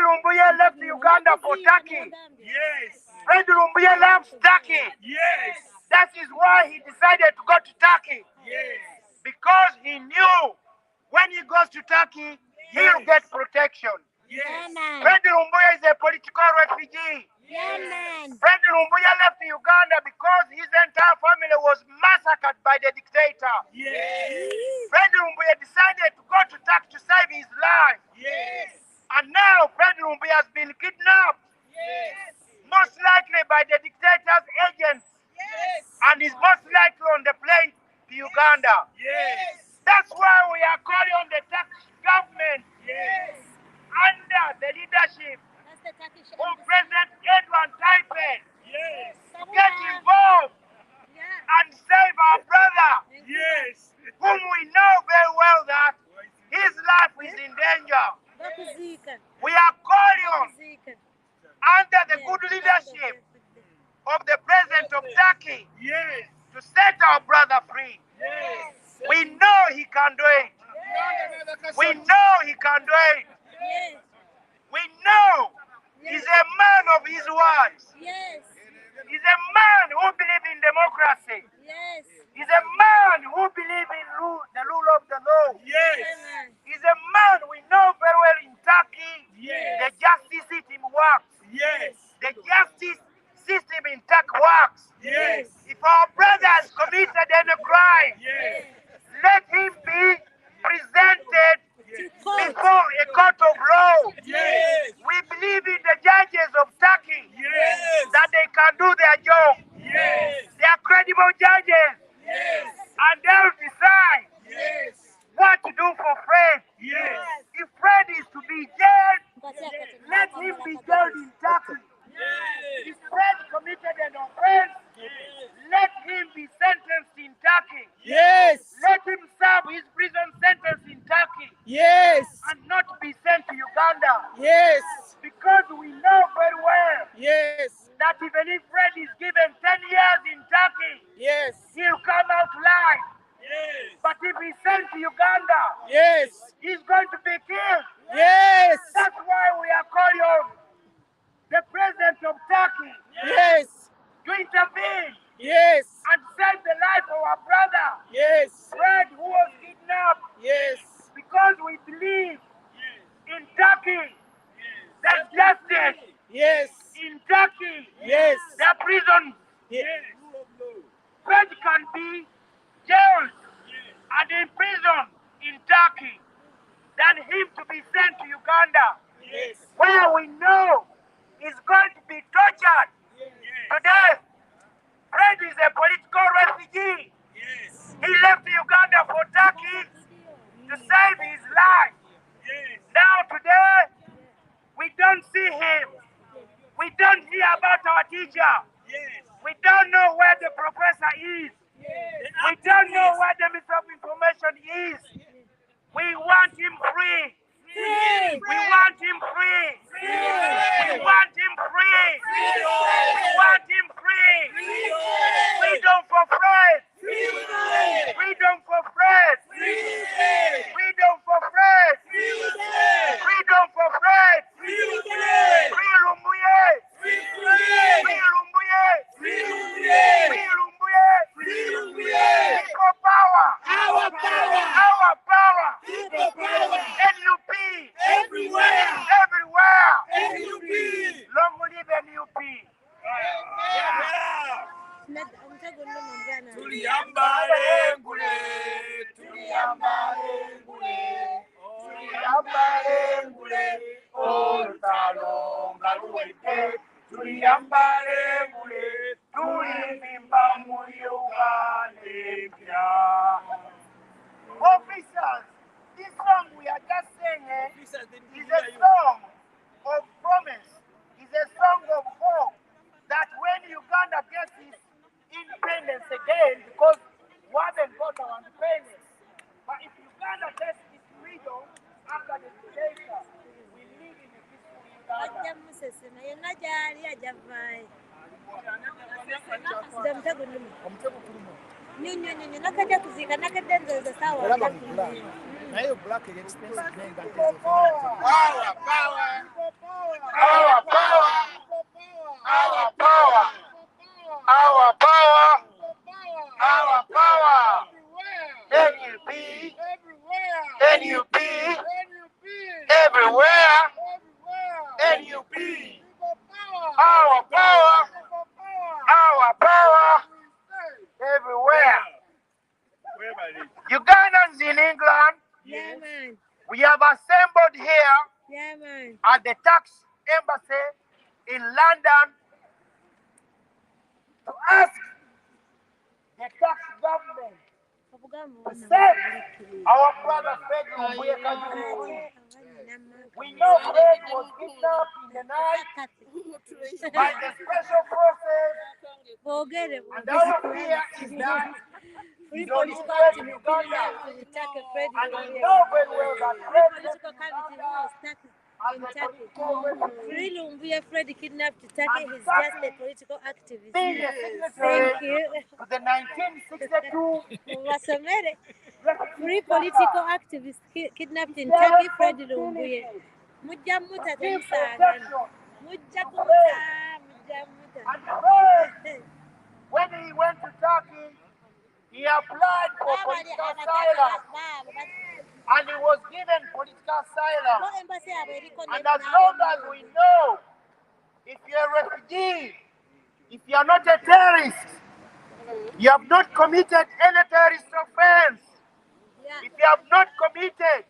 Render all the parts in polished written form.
Lumbuye left Uganda for Turkey. Yes. Fred Lumbuye loves Turkey. Yes. That is why he decided to go to Turkey. Yes. Because he knew when he goes to Turkey, he'll get protection. Yes. Fred Lumbuye is a political refugee. Fred Lumbuye left Uganda because his entire family was massacred by the dictator. Yes. Fred Lumbuye decided to go to Turkey to save his life. Yes. And now Fred Lumbuye has been kidnapped. Yes. Most likely by the dictator's agents. Yes. And is most likely on the plane to Uganda. Yes. That's why we are calling on the Turkish government Yes. under the leadership of President Edward Taipei Yes. to get involved and save our brother, Yes. whom we know very well that his life is in danger. We are calling on, under the good leadership of the President of Turkey, Yes. to set our brother free. Yes. We know he can do it. We know he can do it. We know he's a man of his words. He's a man who believes in democracy. He's a man who believes in the rule of the law. Yes. He's a man we know very well in Turkey. Yes. The justice system works. Yes. The justice system in Turkey works. Yes. If our brother has committed any crime, Yes. let him be presented before a court of law. Yes. We believe in the judges of Turkey, Yes. that they can do their job. Yes. They are credible judges, Yes. and they'll decide Yes. what to do for Fred. Yes. If Fred is to be jailed, let him be jailed in Turkey. If Fred committed an offense, let him be sentenced in Turkey. Yes. Let him serve his prison sentence in Turkey Yes. and not be sent to Uganda. Yes. Because we know very well Yes. that even if Fred is given 10 years in Turkey, Yes. he'll come out alive. Yes. But if he's sent to Uganda, Yes. he's going to be killed. Yes. That's why we are calling on the president of Turkey Yes. to intervene Yes. and save the life of our brother, Yes. Fred, who was kidnapped, Yes. because we believe in Turkey there's justice. Yes. In Turkey, Yes. there are prisons. Yes. Fred can be jailed and imprisoned in Turkey than him to be sent to Uganda, Yes. where we know he's going to be tortured to death. Fred is a political refugee. Yes. He left Uganda for Turkey to save his life. Yes. Now today, we don't see him. We don't hear about our teacher. Yes. We don't know where the professor is. We don't know where the Minister of Information is. We want him free. We want him free. We want him free. We want him free. Freedom for Fred. Freedom for Fred. Freedom for Fred. Freedom for Fred. Free Lumbuye. Free Lumbuye. Free Lumbuye. People power. Our power. Our power. People power. NUP. Everywhere. Everywhere. NUP. Long live NUP. Tuliyambale ngule. Tuliyambale ngule. Tuliyambale ngule. Olutalo ngaluwete. Tuliyambale ngule. Tulimimba mu Uganda. Officers, this song we are just singing is a song of promise. It's a song of hope that when Uganda gets its independence again, because we haven't got our independence, but if Uganda gets its freedom after the dictator, we live in a peaceful Uganda. naye black expensive nenga Power, power, our power, our power, our power, our power. NUP, NUP, everywhere. NUP, our power, our power, everywhere. Ugandans in England, Yeah, man. we have assembled here Yeah, man. at the tax embassy in London to ask the tax government to set our brother Fred Lumbuye free. We know Fred was kidnapped in the night by the special forces, and our fear is that Free he's on his political way to activity Uganda. in Turkey, Fred And we Lumbuye. know very well that Free Fred political activity was stuck as in a Turkey. political refugee, Free Lumbuye, Fred kidnapped to Turkey. And He's just Turkey a political activist. being a Thank signatory you. to the 1962 Wasomere. Free refugee political charter. activist kidnapped in There Turkey, is Fred Lumbuye. possibility Mujja to muta give temusangana. protection Mujja to kumuta, Fred. mujja muta. And Fred, when he went to Turkey, he applied for political asylum and he was given political asylum. And as long as we know, if you're a refugee, if you're not a terrorist, you have not committed any terrorist offense, if you have not committed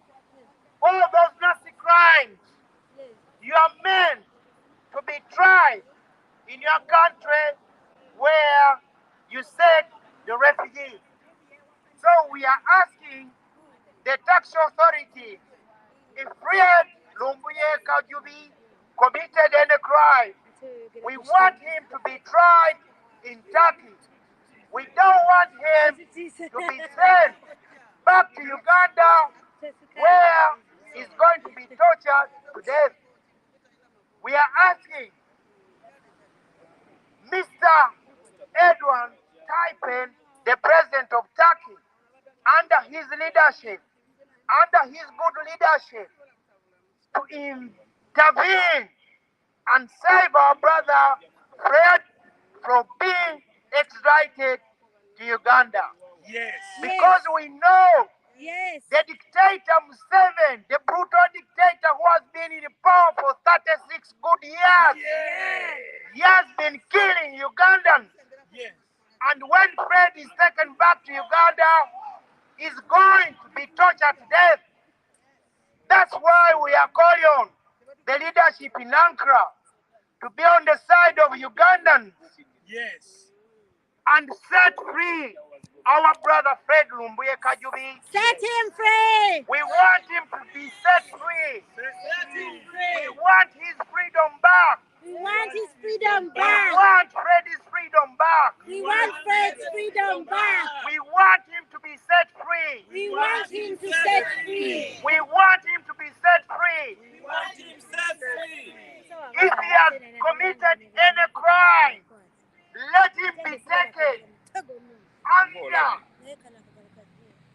all those nasty crimes, you are meant to be tried in your country where you set the refugee. So we are asking the tax authority, if Fred Lumbuye Kajubi committed any crime, we want him to be tried in Turkey. We don't want him to be sent back to Uganda where he's going to be tortured to death. We are asking Mr. Edwin Taipin, the president of Turkey, under his leadership, under his good leadership, to intervene and save our brother Fred from being extradited to Uganda. Yes. Because we know Yes. the dictator Museveni, the brutal dictator who has been in power for 36 good years, Yes. he has been killing Ugandans. Yes. And when Fred is taken back to Uganda, he's going to be tortured to death. That's why we are calling on the leadership in Ankara to be on the side of Ugandans Yes. and set free our brother Fred Lumbuye Kajubi. Set him free. We want him to be set free. Set him We free. want his freedom back. We want his freedom We back. want Freddy's freedom back. We want Fred's freedom back. We want him to be set free. We want him to set free. We want him to be set free. We want him set free. If he has committed any crime, let him be taken under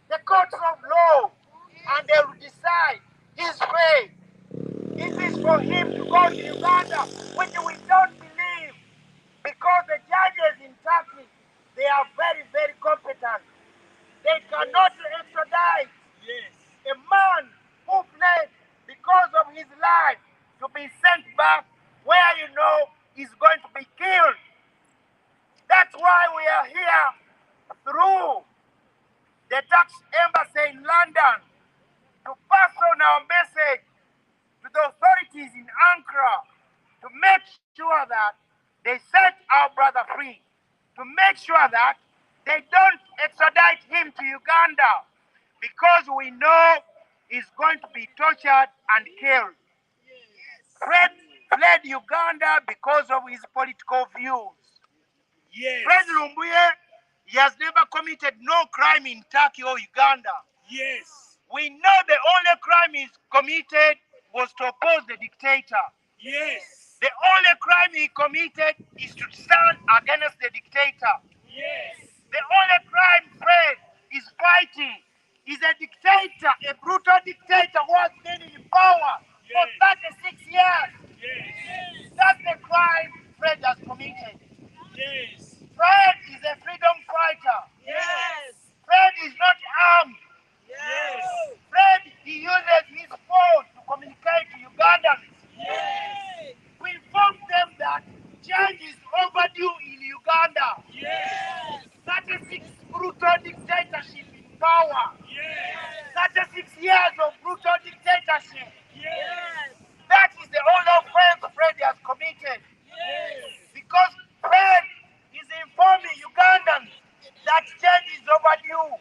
the courts of law and they will decide his fate. If it's for him to go to Uganda, which we don't believe, because the judges in Turkey, they are very, very competent. They cannot extradite Yes. a man who fled because of his life to be sent back where you know he's going to be killed. That's why we are here through the tax embassy in London to pass on our message to the authorities in Ankara to make sure that they set our brother free, to make sure that they don't extradite him to Uganda because we know he's going to be tortured and killed. Fred fled Uganda because of his political views. Yes. Fred Lumbuye, he has never committed no crime in Turkey or Uganda. Yes. We know the only crime he's committed was to oppose the dictator. Yes. The only crime he committed is to stand against the dictator. Yes. The only crime Fred is fighting is a dictator, a brutal dictator who has been in power for 36 years. That's the crime Fred has committed. Fred is a freedom fighter. Fred is not armed. Fred, he uses his phone to communicate to Ugandans. We informed them that change is overdue in Uganda. 36 brutal dictatorship in power. 36 years of brutal dictatorship. That is the only offense Fred has committed. Because Fred is informing Ugandans that change is overdue.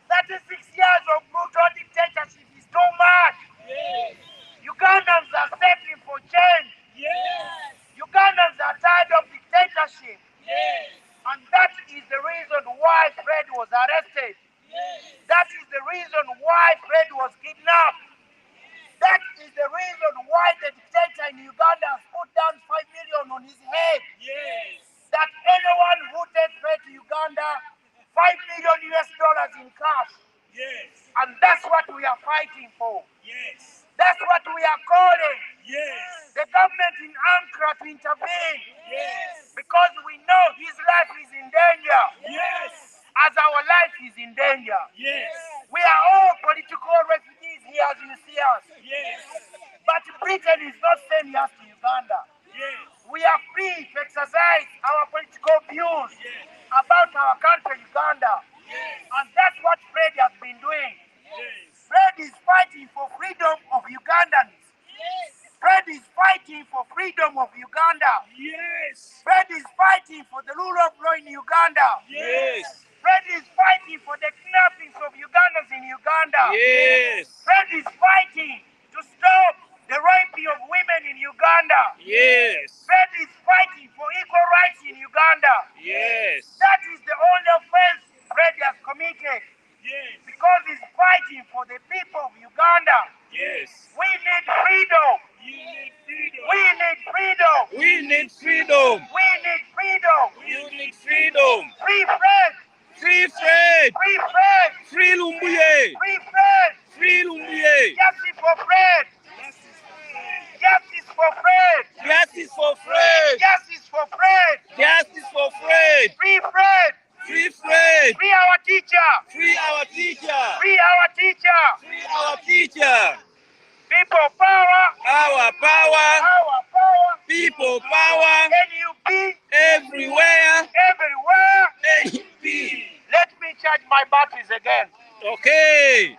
36 years of brutal dictatorship is too much. Ugandans are searching for change. Ugandans are tired of dictatorship. And that is the reason why Fred was arrested. That is the reason why Fred was kidnapped. That is the reason why the dictator in Uganda has put down 5 million on his head. That anyone who takes Fred to Uganda, $5 million in cash. And that's what we are fighting for. That's what we are calling. The government in Ankara to intervene. Because we know his life is in danger. As our life is in danger. We are all political refugees here as you see us. But Britain is not sending us to Uganda. We are free to exercise our political views about our country, Uganda. And that's what Fred has been doing. Fred is fighting for freedom of Ugandans. Fred is fighting for freedom of Uganda. Fred is fighting for the rule of law in Uganda. Fred is fighting for the kidnappings of Ugandans in Uganda. Fred is fighting to stop the raping of women in Uganda. Fred is fighting for equal rights in Uganda. That is the only offense Fred has committed. Because he's fighting for the people of Uganda. We need freedom. We need freedom. We need freedom. We need freedom. You need freedom. Free Fred. Free Fred. Free Fred. Free Lumbuye. Free Fred. Free Lumbuye. Justice for Fred. Justice for Fred. Justice for Fred. Justice for Fred. Justice for Fred. Free Fred. Free Fred. Free our teacher. Free our teacher. Free our teacher. Free our teacher. People power. Our power. Our power. People power. NUP. Everywhere. Everywhere. NUP. Let me charge my batteries again. Okay.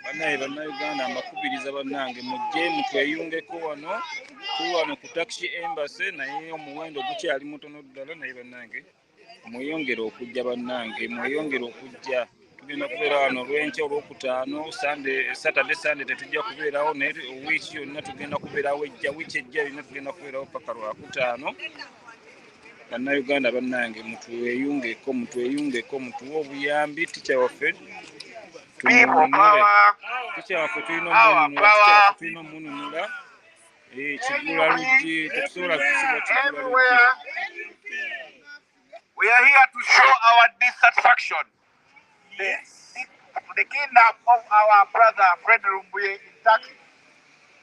Bannayuganda mbakubiriza bannange mujje mutweyungeko wano tuwano ku Turkish Embassy naye omuwendo gukyali mutono ddala naye bannange mweyongere okujja bannange mweyongere okujja tugenda kubeera wano olw'enkya olwokutaano Saturday Sunday tetujja kubeerawo naye wiiki yonna tugenda kubeerawo ejja wiiki ejja yonna tugenda kubeerawo paka lwakutaano. Bannayuganda bannange mutweyungeko mutuwe obuyambi ticca waffe ticca waffe tulina omununula kigula luggi tetusobola kusiba kigula luggi. We are here to show our dissatisfaction. The kidnap of our brother Fred Lumbuye in Turkey.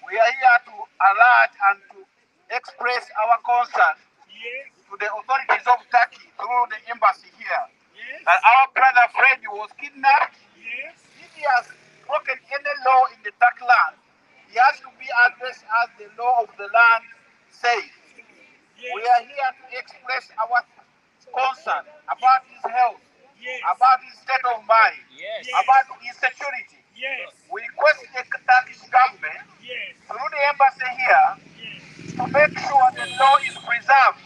We are here to alert and to express our concern to the authorities of Turkey through the embassy here. That our brother Fred was kidnapped. If he has broken any law in the Turkey land, he has to be addressed as the law of the land says. We are here to express our concern about his health, about his state of mind, about his security. We request the Turkish government through the embassy here to make sure the law is preserved.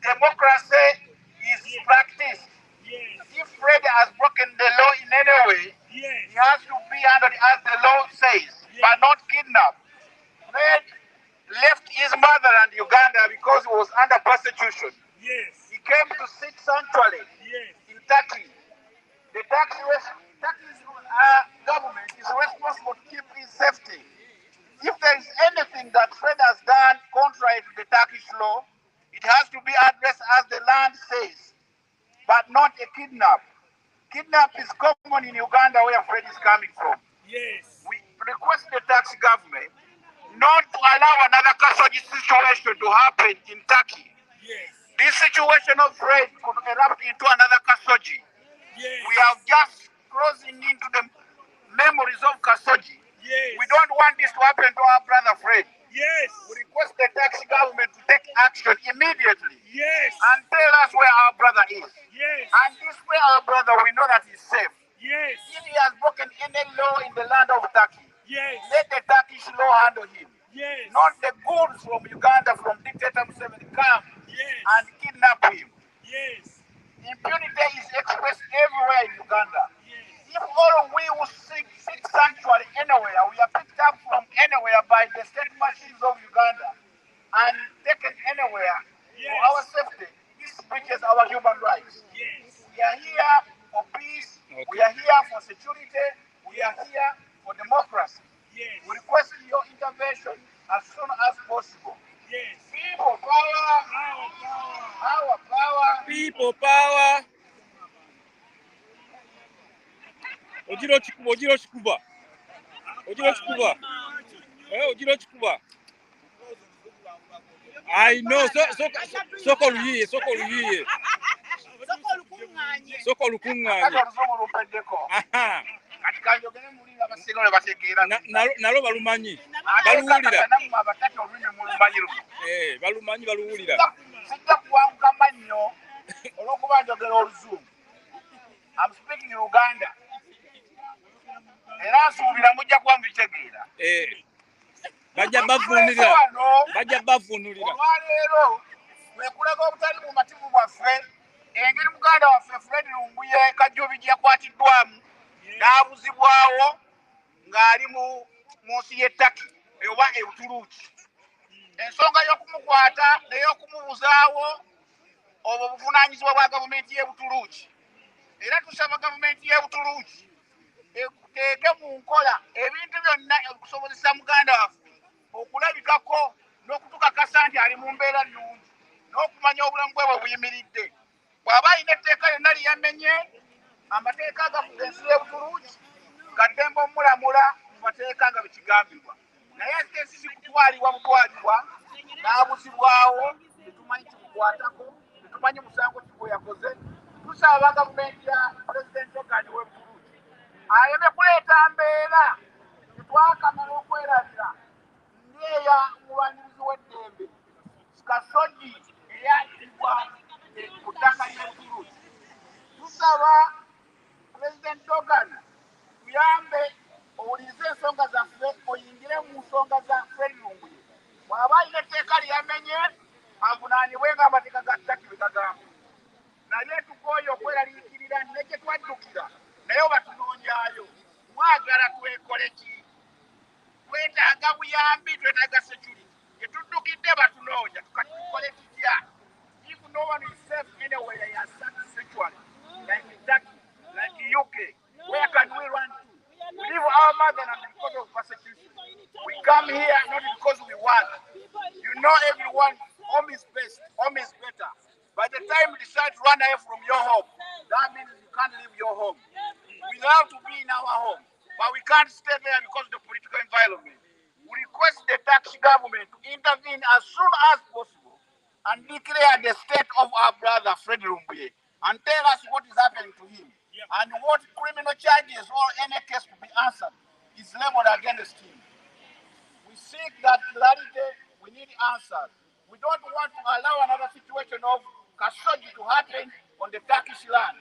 Democracy is practiced. If Fred has broken the law in any way, he has to be handled as the law says, but not kidnapped. Fred left his motherland, Uganda, because he was under persecution. He came to seek sanctuary in Turkey. The Turkish government is responsible to keep his safety. if there is anything that Fred has done contrary to the Turkish law, it has to be addressed as the land says, but not a kidnap. Kidnap is common in Uganda where Fred is coming from. Yes. We request the tax government not to allow another Khashoggi situation to happen in Turkey. Yes. This situation of Fred could erupt into another Khashoggi. Yes. We have just crossing into the memories of Khashoggi. Yes. We don't want this to happen to our brother Fred. Yes. We request the tax government to take action immediately Yes. and tell us where our brother is. Yes. And this way our brother, we know that he's safe. Yes. If he has broken any law in the land of Turkey, Yes. let the Turkish law handle him. Yes. Not the goods from Uganda, from dictator Museveni come Yes. and kidnap him. Yes. Impunity is expressed everywhere in Uganda. Yes. If all we who seek sanctuary anywhere, we are picked up from anywhere by the state machines of Uganda and taken anywhere for our safety, this breaches our human rights. Yes. We are here for peace, we are here for security, we are here for democracy. Yes. We request your intervention as soon as possible. Yes. People power, our power. People power. Ojiro chikuba, ojiro chikuba. Ojiro chikuba. Ojiro chikuba. I know, soko luyiye. Soko lukunganye. Aha. Nalo balumanyi. Baluwulira. Balumanyi baluwulira. Sijja kuwanguka mannyo olw'okuba njogera oluzungu. I'm speaking Uganda. Era nsuubira mujja kuba mubitegeera. Bajja bavunulira. Olwaleero wekulaga obutali mu mativu bwaffe, engeri muganda waffe Fred Lumbuye Kajjubi gye yakwatiddwamu n'abuzibwawo ng'ali mu nsi y'e Turkey oba e Buturuuki. Ensonga y'okumukwata n'ey'okumubuzaawo obwo buvunaanyizibwa bwa gavumenti y'e Buturuuki. Era tusaba gavumenti y'e Buturuuki eteeke mu nkola ebintu byonna okusobozesa muganda waffe okulabikako n'okutukakasa nti ali mu mbeera nnungi n'okumanya obulamu bwe bwe buyimiridde. Bw'aba alina etteeka lyonna lyamenye, amateeka agafuga ensi y'e Buturuuki gaddembe omulamula mu mateeka nga bwe kigambibwa. Naye ate ensi zikutwalibwa butwalibwa n'abuzibwawo, tetumanyi kimukwatako, tetumanyi musango ki gwe yakoze. Tusaba gavumenti ya Pulezidenti Okani w'e Buturuuki aleme kuleeta mbeera tetwakamala okwerabira ngeeya mulwanirizi w'eddembe Khashoggi eyatibwa ku ttaka ly'e Buturuuki. Tusaba Pulezidenti Okani tuyambe owulirize ensonga zaffe, oyingire mu nsonga za Fred Lumbuye. Bw'aba alina etteeka lyamenye avunaanibwe ng'amateeka ga Turkey bwe gagamba. Naye tukooye okweraliikirira ne gye twaddukira naye oba tunoonyaayo. Mwagala twekole ki? Twetaaga buyambi, twetaaga security. Gye tuddukidde batunoonya, tukati tukole tutya? If no one is safe anywhere, he has sacked sanctuary, like in Turkey, like in UK, where can we run to? We leave our motherland because of persecution. We come here not because we want. You know everyone, home is best, home is better. By the time you decide to run away from your home, that means you can't leave your home. We love to be in our home, but we can't stay there because of the political environment. We request the Turkish government to intervene as soon as possible and declare the state of our brother Fred Lumbuye and tell us what is happening to him and what criminal charges or any case to be answered is leveled against him. We seek that clarity, we need answers. We don't want to allow another situation of Khashoggi to happen on the Turkish land.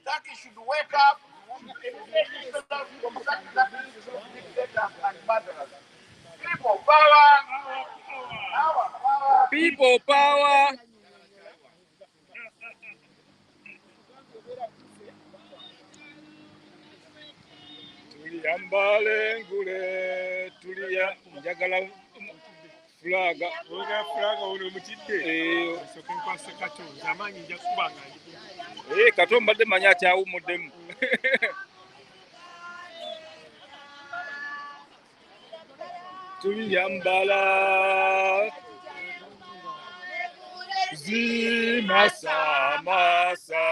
Turkey should wake up from such practices of dictators and murderers. People power, our power. People power. Tuliyambale ngule tuliya njagala flaga. Oga flaga ono mutidde. Soke nkwase kato zamanyi nja kubanga. Kato mbadde manya akyawumuddemu. tuliyambala zimasamasa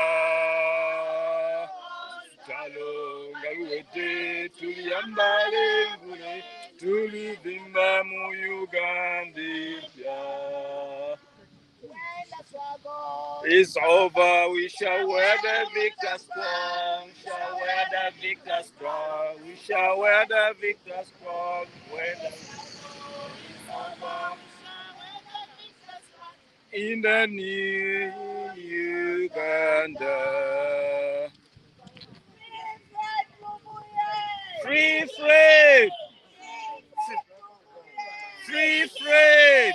talo ngaluwete tuliyambale ngule tulivimba mu Uganda. It's over, we shall wear the victor's crown, shall wear the victor's crown, we shall wear the victor's crown, in the new Uganda. Free Fred! Free Fred!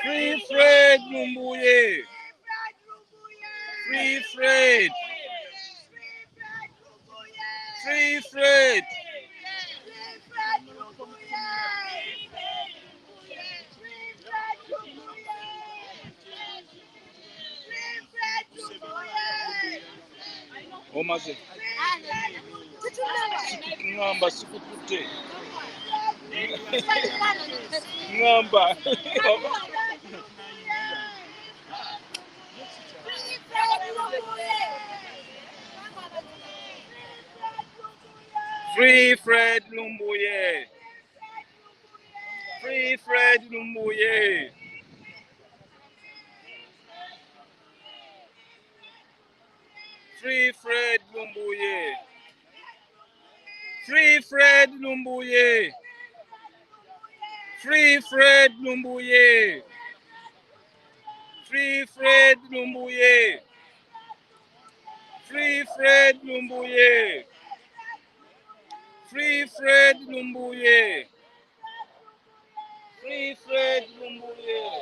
Free Fred Lumbuye! Free Fred! Free Fred! Omaze. Ngamba sikutute. Ngamba. Free Fred Lumbuye. Free Fred Lumbuye. Free Fred Lumbuye. Free Fred Lumbuye. Free Fred Lumbuye. Free Fred Lumbuye. Free Fred Lumbuye. Free Fred Lumbuye. Free Fred Lumbuye.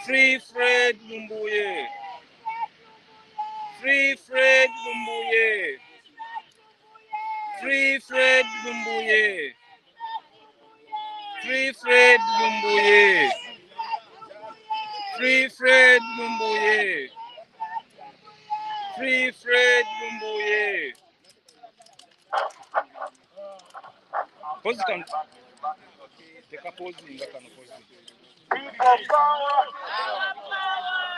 Free Fred Lumbuye. Free Fred Lumbuye. Free Fred Lumbuye. Free Fred Lumbuye. Free Fred Lumbuye. Free Fred Lumbuye. Pose can take a pose in that kind of pose. People power.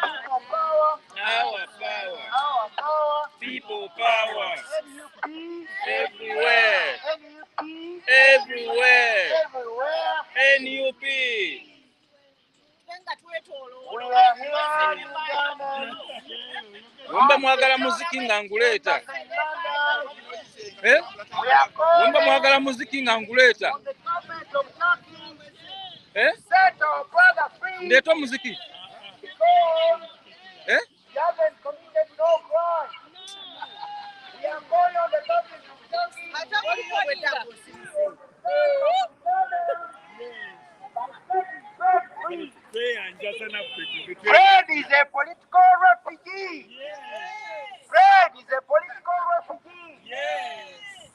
People power. Our power. Our power. People power. NUP. Everywhere. NUP. Everywhere. Everywhere. NUP. We are here in Uganda. Wemba mwagala muziki nga nguleta. Eh? We are Wemba calling mwagala muziki nga nguleta. on the government of Turkey. Eh? Set our brother free. Ndeta muziki. Because Eh? he hasn't committed no crime. We are calling on the government of Turkey. Fred is a political refugee. Fred is a political refugee.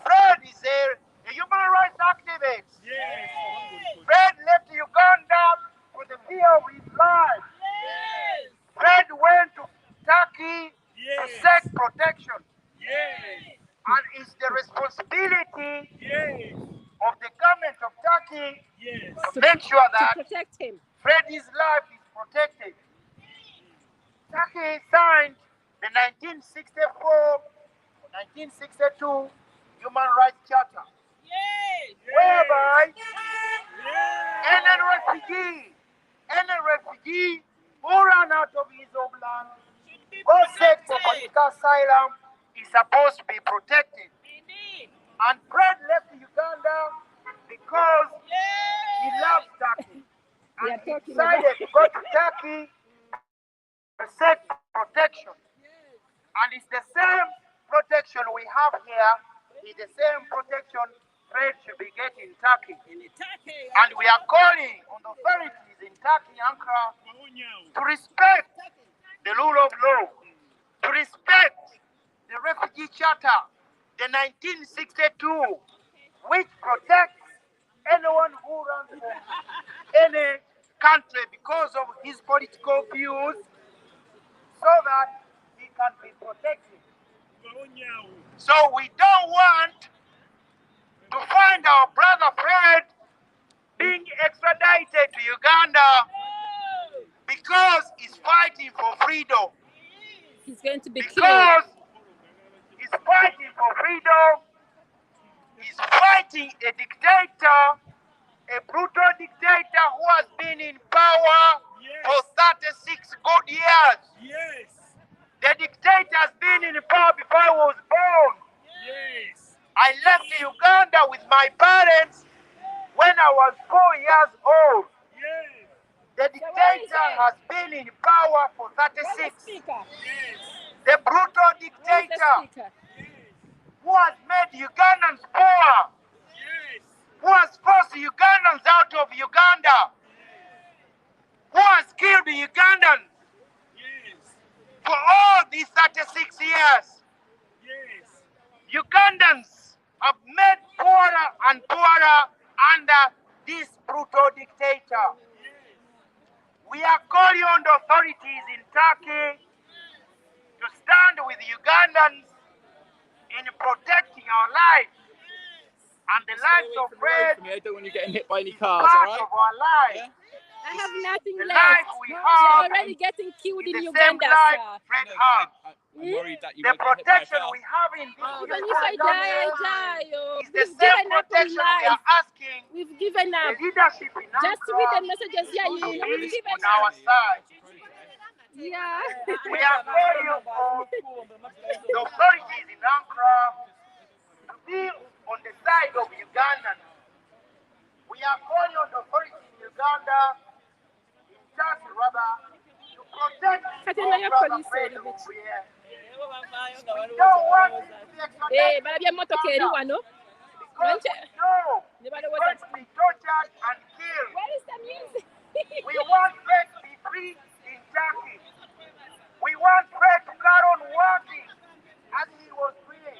Fred is a human rights activist. Fred left Uganda for the fear of his life. Fred went to Turkey to seek protection. And it's the responsibility of the government of Turkey to make sure that Protect him. Freddy's life is protected. Turkey signed the 1962 Human Rights Charter, whereby any refugee who ran out of his homeland, or seek for political asylum, is supposed to be protected. And Fred left Uganda because he loves Turkey. And he decided to go to Turkey to seek protection. And it's the same protection we have here, it's the same protection Fred should be getting in Turkey. And we are calling on the authorities in Turkey, Ankara, to respect the rule of law, to respect the refugee charter, the 1962, which protects anyone who runs from any country because of his political views, so that he can be protected. So we don't want to find our brother Fred being extradited to Uganda because he's fighting for freedom. He's going to be killed. Because he's fighting for freedom, he's fighting a dictator, a brutal dictator who has been in power for 36 good years. Yes. The dictator has been in power before I was born. Yes. I left Uganda with my parents when I was 4 years old. Yes. The dictator has been in power for 36. Speaker. The brutal Where's the dictator speaker? who has made Ugandans poor, Yes. who has forced Ugandans out of Uganda, who has killed Ugandans Yes. for all these 36 years. Yes. Ugandans have made poorer and poorer under this brutal dictator. We are calling on the authorities in Turkey to stand with Ugandans in protecting our lives and the lives of Fred. I don't want you getting hit by any cars, Part alright? of our lives. I have nothing The left. life we You're have already getting killed is in the same Uganda, life sir. Fred has. I'm worried that you The might get hit by a protection car. we have in this Even if I die, I die. Oh. is the We've same given up on protection we life. are asking We've given the up. leadership in Just to read the Ankara messages here, you know, to we've be given on up. our side. Yeah. We are calling for the authorities in Ankara to be on the side of Ugandans. We are calling on the authorities in Uganda, in Turkey rather, to protect Katenda our ya brother police Fred eno biki. Lumbuye. We don't want him to be extradited Balabye to emmotoka eri Uganda wano. because we know Ne he's balowooza going to be tortured and killed. Where is the music? We want Fred to be free in Turkey. We want Fred to carry on working as he was free.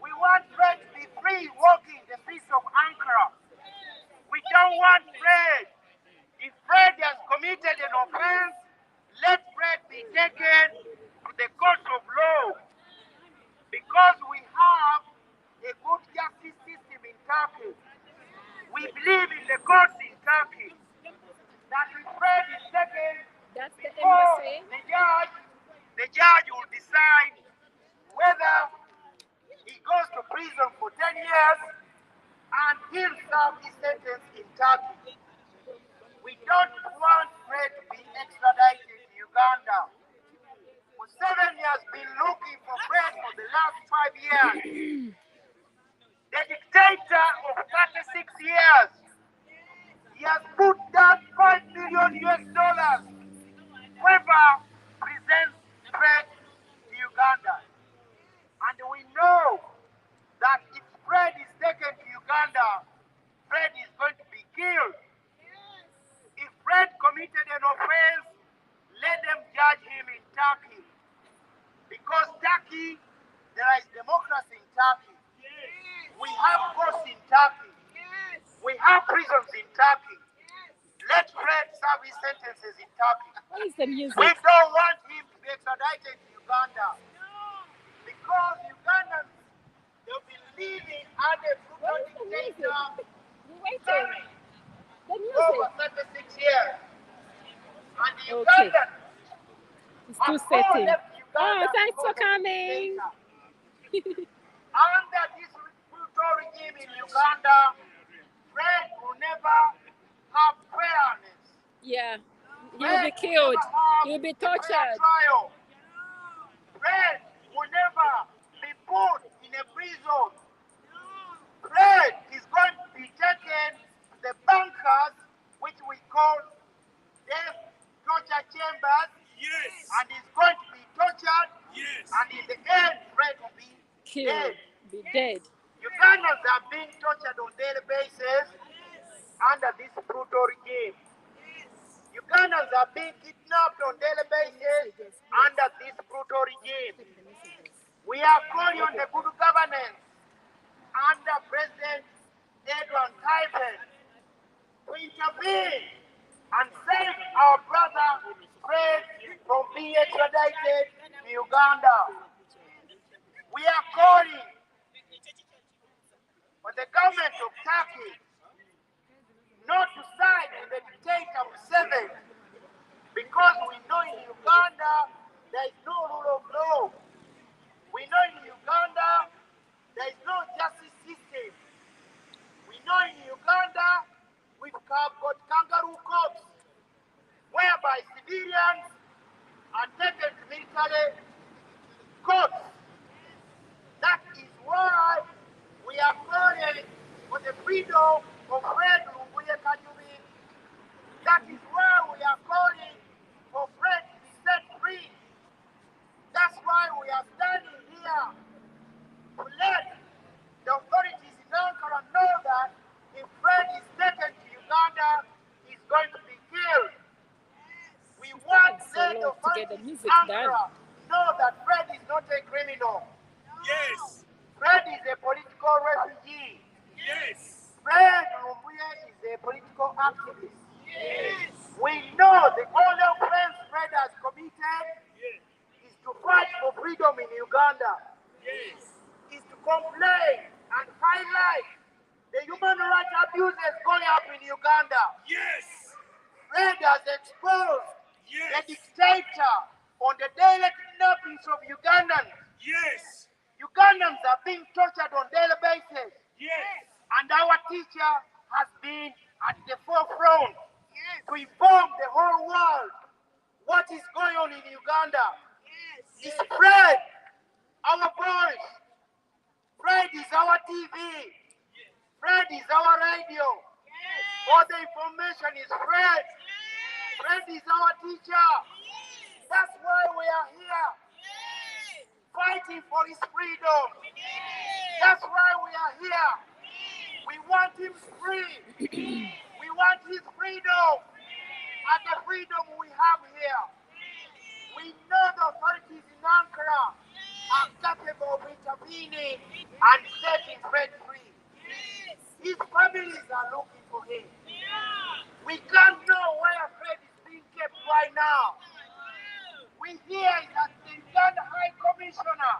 We want Fred to be free walking the streets of Ankara. We don't want Fred. If Fred has committed an offense, let Fred be taken to the courts of law. Because we have a good justice system in Turkey. We believe in the courts in Turkey. That if Fred is taken That's the before embassy. the judge will decide whether he goes to prison for 10 years and he'll serve his sentence in Turkey. We don't want Fred to be extradited to Uganda. Museveni has been looking for Fred for the last 5 years. The dictator of 36 years. He has put down $5 million whoever presents Fred to Uganda. And we know that if Fred is taken to Uganda, Fred is going to be killed. If Fred committed an offense, let them judge him in Turkey. Because Turkey, there is democracy in Turkey. We have courts in Turkey. We have prisons in Turkey. Let Fred serve his sentences in Turkey. Where is the music? We don't want him to be extradited to Uganda. Because Ugandans, they'll be living under a brutal Where is the music? dictator We're waiting. The over music. 36 years. And the Okay. Ugandans It's have too all setting. left Uganda Oh, thanks for because of the coming. dictator. Under this brutal regime in Uganda, Fred will never have fairness. Yeah. He'll Fred be will killed. never have He'll be a fair tortured. trial. Fred will never be put in a prison. Fred is going to be taken to the bunkers, which we call death torture chambers, Yes. and he's going to be tortured, Yes. and in the end, Fred will be Killed. dead. Be dead. Ugandans are being tortured on daily basis under this brutal regime. Ugandans are being kidnapped on daily basis under this brutal regime. We are calling on the good governance under President Edward Tyson to intervene and save our brother Fred from being extradited to Uganda. We are calling for the government of Turkey not to side with the dictator Museveni, because we know in Uganda there is no rule of law. We know in Uganda there is no justice system. We know in Uganda we've got kangaroo courts, whereby civilians are taken to military courts. That is why we are calling for the freedom of Fred Lumbuye Kanyubi. That is why we are calling for Fred to be set free. That's why we are standing here to let the authorities in Ankara know that if Fred is taken to Uganda, he's going to be killed. We want to let the authorities in Ankara know that Fred is not a criminal. Yes. Fred is a political refugee. Yes. Fred Lumbuye is a political activist. Yes. We know the only offense Fred has committed Yes. is to fight for freedom in Uganda, Yes. is to complain and highlight the human rights abuses going up in Uganda. Yes. Fred has exposed the Yes. dictator on the daily kidnappings of Ugandans. Yes. Ugandans are being tortured on daily basis, Yes. and our teacher has been at the forefront to inform the whole world what is going on in Uganda. Is Fred our voice? Fred is our TV. Fred is our radio. All the information is Fred. Fred is our teacher. That's why we are here, fighting for his freedom. That's why we are here. We want him free. We want his freedom, and the freedom we have here. We know the authorities in Ankara are capable of intervening and setting Fred free. His families are looking for him. We can't know where Fred is being kept right now. We hear that the Uganda High Commissioner,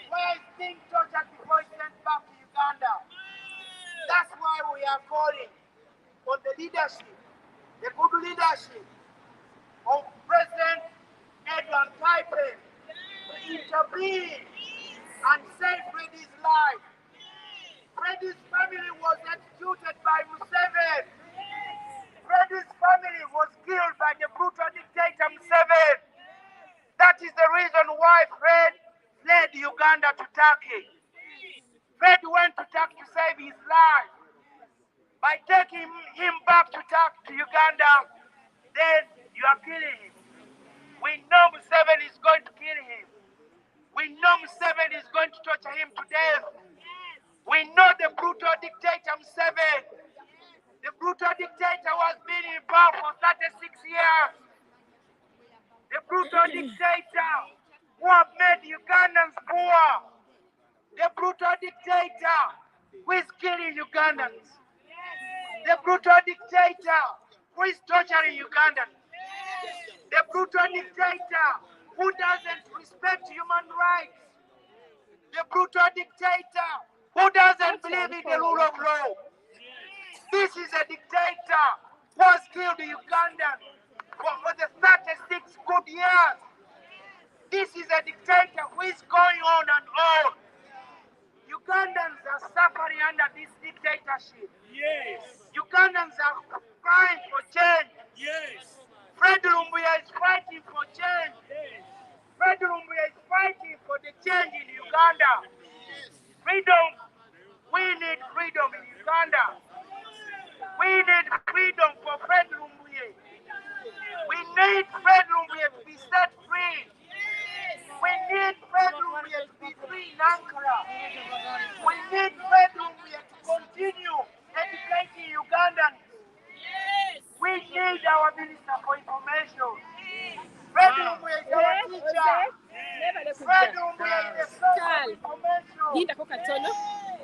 where he's being tortured before he's sent back to Uganda. That's why we are calling on the leadership, the good leadership of President Edward Taipei to intervene and save Freddy's life. Freddy's family was executed by Museveni. Freddy's family was killed by the brutal dictator Museveni. That is the reason why Fred fled Uganda to Turkey. Fred went to Turkey to save his life. By taking him back to Turkey, to Uganda, then you are killing him. We know Museveni is going to kill him. We know Museveni is going to torture him to death. We know the brutal dictator Museveni. The brutal dictator was been in power for 36 years. The brutal dictator who have made Ugandans poor. The brutal dictator who is killing Ugandans. The brutal dictator who is torturing Ugandans. The brutal dictator who doesn't respect human rights. The brutal dictator who doesn't believe in the rule of law. This is a dictator who has killed Ugandans for the 36 good years. This is a dictator who is going on and on. Ugandans are suffering under this dictatorship. Yes. Ugandans are crying for change. Yes. Fred Lumbuye is fighting for change. Fred Lumbuye is fighting for the change in Uganda. Freedom. We need freedom in Uganda. We need freedom for Fred Lumbuye. We need Fred Lumbuye to be set free. We need Fred Lumbuye to be free in Ankara. We need Fred Lumbuye to continue educating Ugandans. We need our Minister for Information. Fred Lumbuye is our teacher. Fred Lumbuye is the source of information. Yindako katono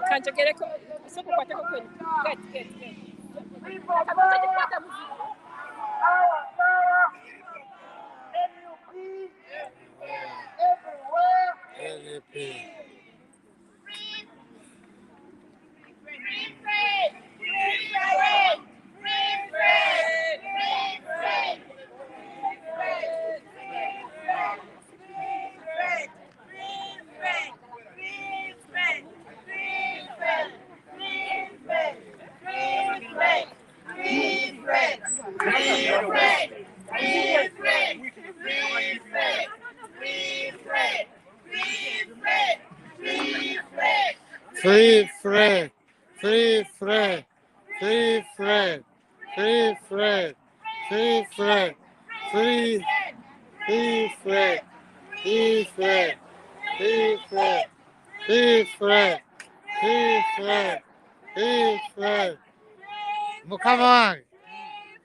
kanjogereko sokukwatako kwenu get People power, power, NUP, everywhere. Free Fred. Free Fred. Free Fred. Free Fred. Free Fred. Free Fred. Free Fred. Free Fred. Free Fred. Free Fred. Free Fred. Mukama wange.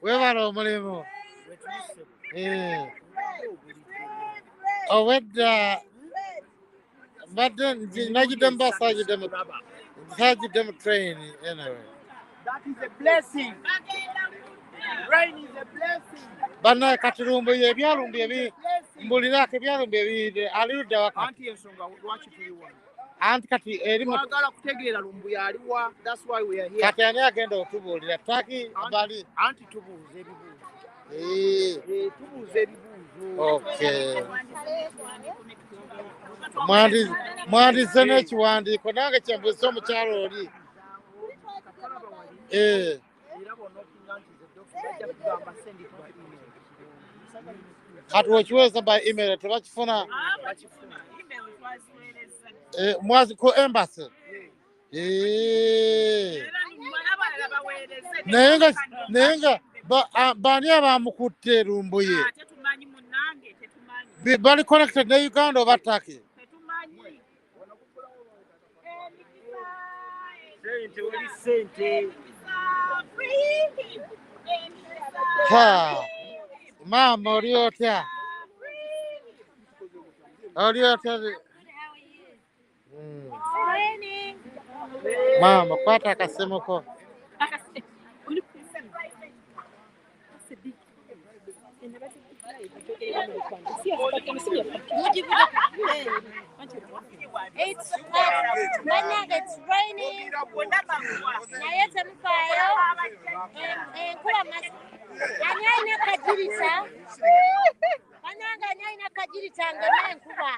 Webala omulimu. Owedda mbadde nagiddemu sagiddemu train anyway. That is a blessing. Rain is a blessing. Bannaye kati Lumbuye ebyalumbuye mbulirako ebyalumbuye biyidde alirudde wakati. Anti ensonga lwaki tuli wano? Anti kati eri twagala kutegeera Lumbuye aliwa. That's why we are here. Kati ani agenda otubuulira taki bali anti tubuuze ebibuuzo. Tubuuze ebibuuzo. Okay. Mwandiise n'ekiwandiiko nange kyembuuza omukyalo oli. Kati okiweeza by email tebakifuna mwazi ku embassy. Naye nga baani abamukutte Lumbuye? Bali connected ne Uganda oba Turkey? Maama oli otya? Oli otya? Maama kwata akasimuko. It's raining. Nayete mfayo. Kula mas. Anyanya kajirita. Anyanya kajirita ngeme nkuba.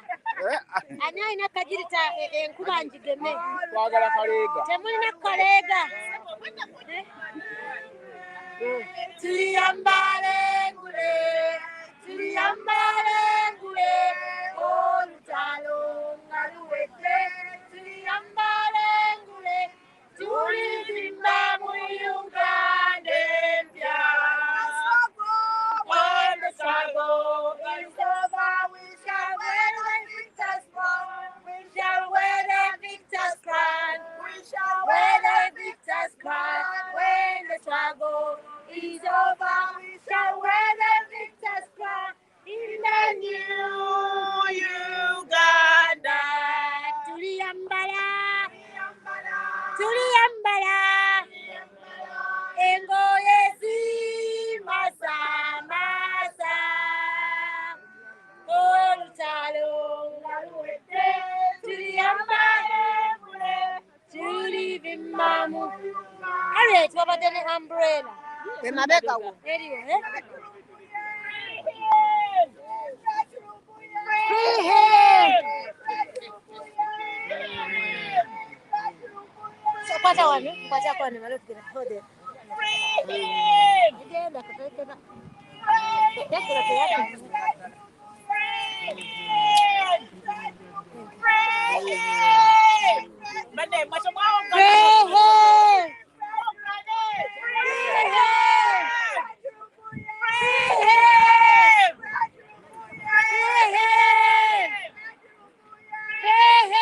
Anyanya kajirita nkuba njigeme. Twagala kalega. Temulina kalega. Tuyambale ngule. Tuyambale ngule. Olutalo ngaluwete. Tuyambale ngule. Tulizimba mu Uganda empya. When the struggle is over, we shall wear the victor's crown. We shall wear the victor's crown. We shall wear the victor's crown. When the struggle is over, we shall wear the victor's crown. In the new Uganda. Tuliyambala. Tuliyambala. Engoye zimasa masa. Olutalo ngaluwete. Tuliyambala mule. Tulivimamu. Alright, wabadde ne umbrella. Emabega wo. Eriyo, Free him! So, kwata wani? Kwata kwani malukira. Hold it. Free him! Igenda kutekena. Tekera kuyata. Free him! Free him! Mande, macho mwa free him! Free him! Free him!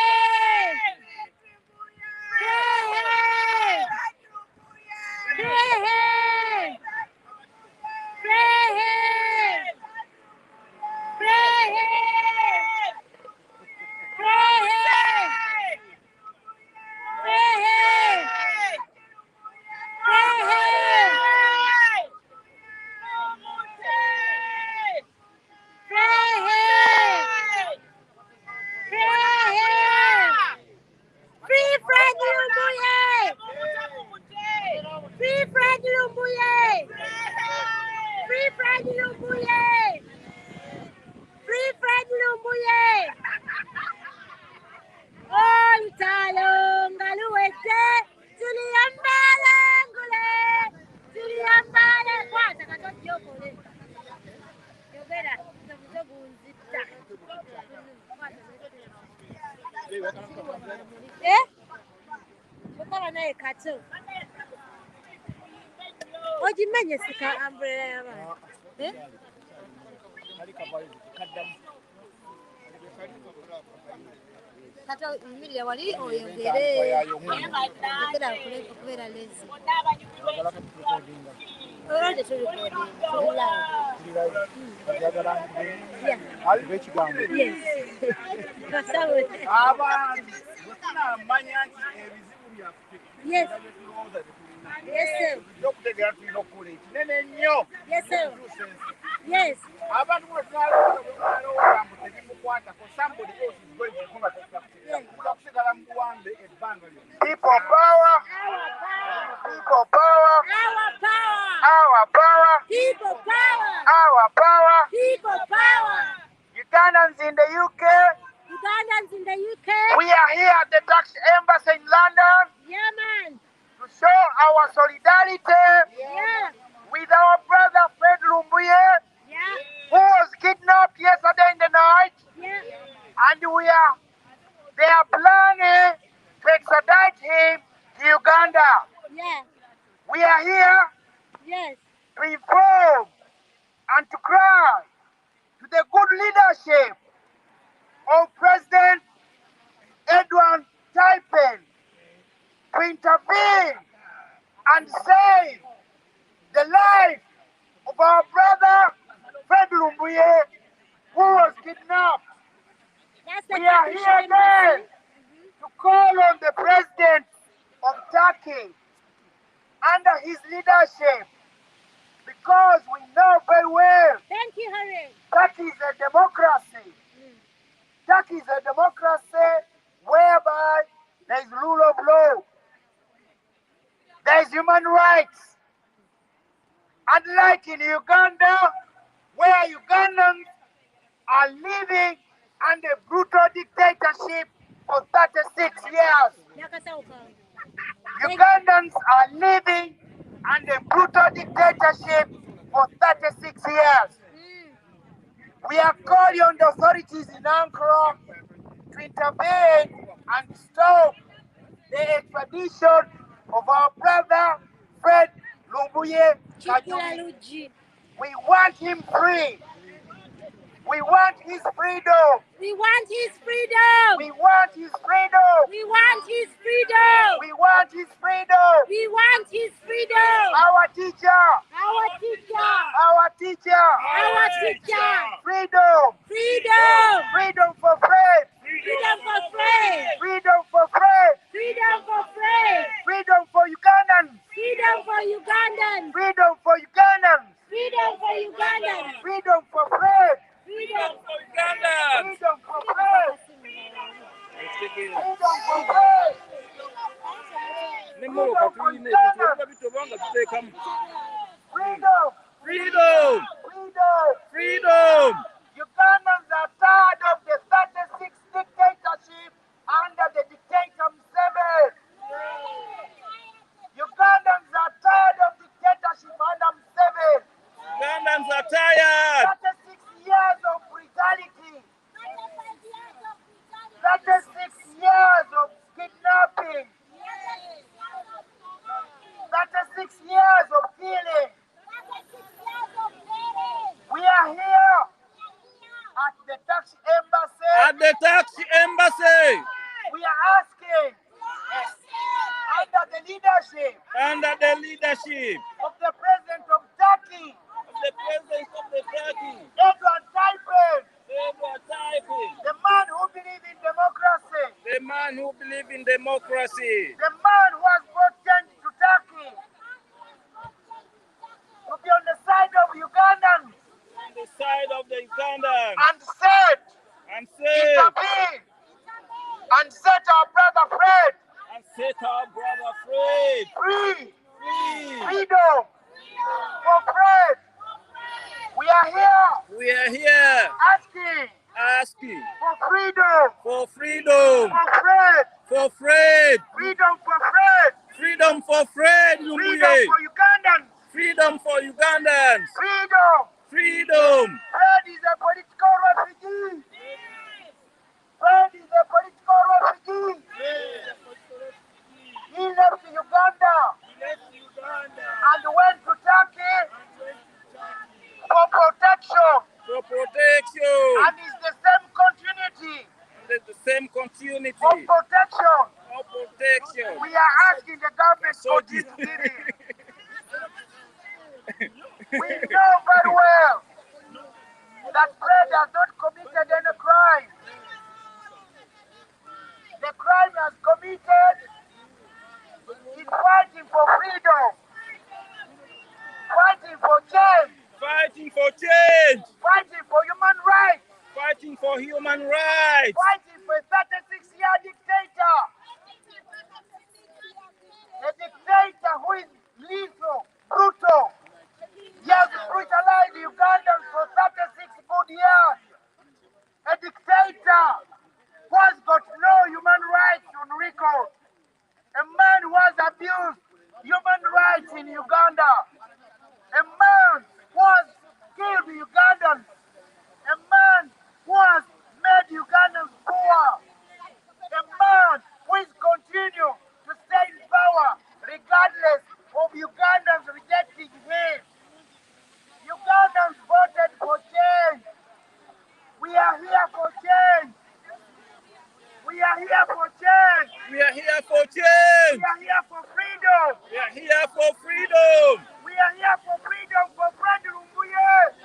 Kato. Ojimenye sika umbrella y'abantu. Kato imirire wali oyongere. Yongera okubeera lezi. Already to record. Yes. Yes. Yes, sir. Yes, sir. Yes. People power. People power. Our power. Our power. People power. Our power. People power. Ugandans in the UK. Ugandans in the UK. We are here at the Turkish embassy in London Yeah, man. to show our solidarity Yeah. with our brother Fred Lumbuye, Yeah. who was kidnapped yesterday in the night, Yeah. and they are planning to extradite him to Uganda. Yeah. We are here Yes. to inform and to cry to the good leadership of President Edward Taipen to intervene and save the life of our brother Fred Lumbuye, who was kidnapped. That's the We are Turkish here again embassy. to call on the president of Turkey under his leadership, because we know very well Thank you, Harry. Turkey is a democracy. Turkey is a democracy whereby there is rule of law, there is human rights. Unlike in Uganda, where Ugandans are living under brutal dictatorship for 36 years. Nakasauka. Ugandans are living under brutal dictatorship for 36 years. We are calling on the authorities in Ankara to intervene and stop the extradition of our brother Fred Lumbuye Chikula Kajuni. Luji. We want him free. We want his freedom. We want his freedom. We want his freedom. We want his freedom. We want his freedom. We want his freedom. Our teacher. Our teacher. Our teacher. Our teacher. Freedom. Freedom. Freedom for Fred. Freedom for Fred. Freedom for Fred. Freedom for Fred. Freedom for Ugandans. Freedom for Ugandans. Freedom for Ugandans. Freedom for Ugandans. Freedom for Fred. Freedom For Uganda. Freedom for Fred. Freedom for Fred. Nemmoka tuyine ebintu bitobanga tuteekamu. Freedom. Freedom. Freedom. Freedom. Ugandans are tired of the 36 dictatorship under the dictator Museveni. Ugandans are tired of dictatorship under Museveni. Ugandans are tired. 36 years of brutality. 36 years of kidnapping. 36 years of killing. We are here at the Turkish embassy. At the Turkish embassy. We are asking, under the leadership Under the leadership of the President of Turkey, of the President of the Turkey, Edward Taipen, Edward Taipen, the man who believes in democracy, the man who believes in democracy, the man who has brought change to Turkey, to be on the side of Ugandans on the side of the Ugandans, and said, and say, intervene and set our brother Fred and set our brother Fred free. free. Freedom for Fred. We are here We are here asking asking for freedom for freedom for Fred. for Fred, Freedom for Fred. freedom for Fred Freedom Lumbuye, for Ugandans. freedom for Ugandans, Freedom. freedom. Fred is a political refugee. Fred is a political refugee. He left Uganda Uganda and went to Turkey for protection. For protection. And it's the same continuity There's the same continuity of protection. of protection. We are asking the government to So continue to give it. We know very well that Fred has not committed any crime. The crime he has committed is fighting for freedom, fighting for change, Fighting for change. fighting for human rights, Fighting for human rights. fighting for a 36-year dictator. A dictator who is lethal, brutal. He has brutalized Ugandans for 36 good years. A dictator who has got no human rights on record. A man who has abused human rights in Uganda. A man who has killed Ugandans. A man who has made Ugandans poor. A man who is continue to stay in power regardless of Ugandans rejecting him. Ugandans voted for change. We are here for change. We are here for change. We are here for change. We are here for freedom. We are here for freedom. We are here for freedom for Fred Lumbuye.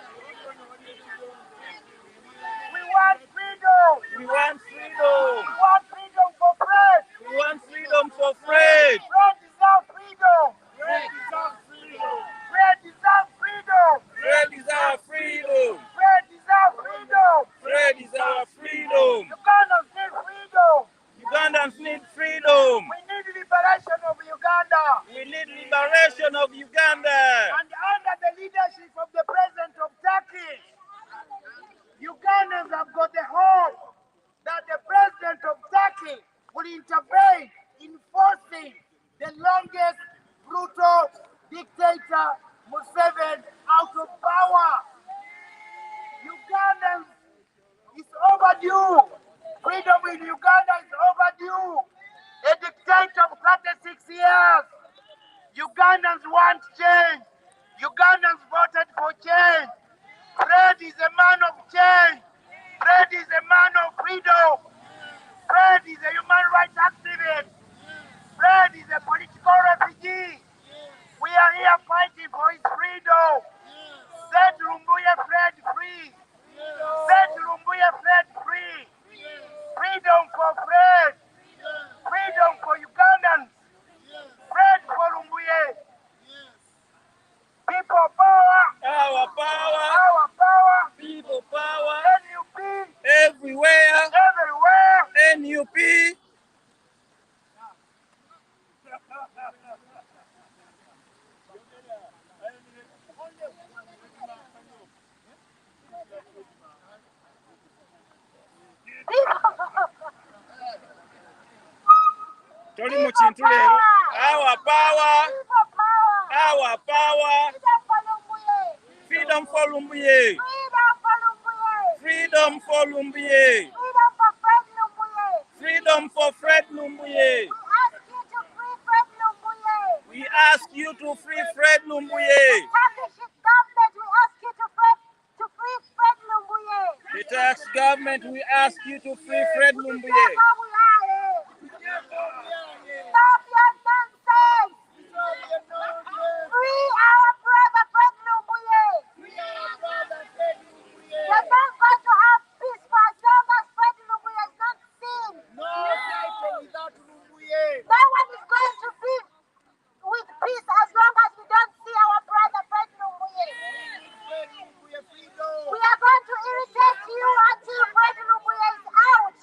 We want freedom. We want freedom. We want freedom for Fred. We want freedom for Fred. Fred deserves freedom. Fred deserves freedom. Fred is our freedom. Fred deserves freedom. Fred is our freedom. Ugandans need freedom. Ugandans need freedom. We need liberation of Uganda. We need liberation of Uganda. And under the leadership of the president of Turkey, Ugandans have got the hope that the president of Turkey will intervene in forcing the longest brutal dictator Museveni out of power. Ugandans is overdue. Freedom in Uganda is overdue. A dictator of 36 years. Ugandans want change. Ugandans voted for change. Fred is a man of change. Fred is a man of freedom. Fred is a human rights activist. Fred is a political refugee. We are here fighting for his freedom. Set Lumbuye Fred free. Set Lumbuye Fred free. Freedom for Fred. Freedom for Ugandans. Fred for Lumbuye. People power. Our power. Our power. People power. NUP. Everywhere. Everywhere. NUP. Toli mu kintu leero. Our power. Our power. Freedom for Lumbuye. Freedom for Lumbuye. Freedom for Fred Lumbuye. We ask you to free Fred Lumbuye. The tax government, we ask you to free Fred Lumbuye. Stop your nonsense! Free our brother Fred Lumbuye! You're not going to have peace for as long as Fred Lumbuye is not seen. No cycle without Lumbuye. No one is going to be with peace as long as we don't see our brother Fred Lumbuye. We are going to irritate you until Fred Lumbuye is out.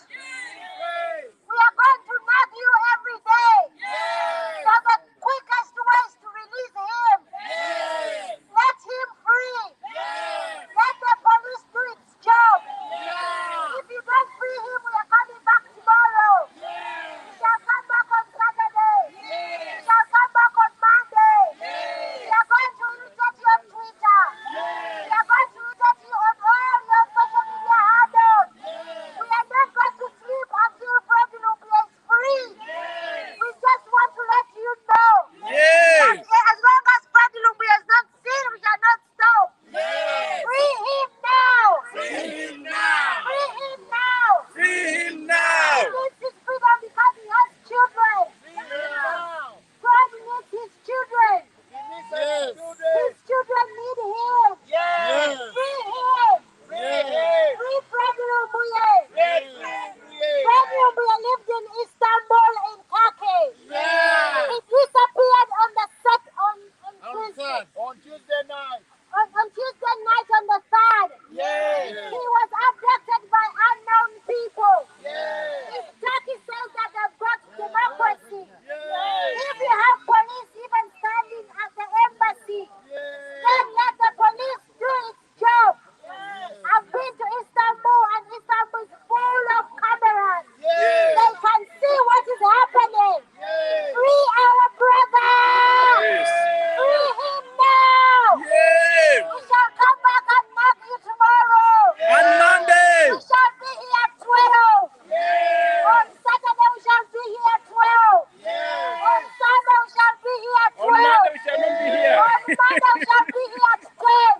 10.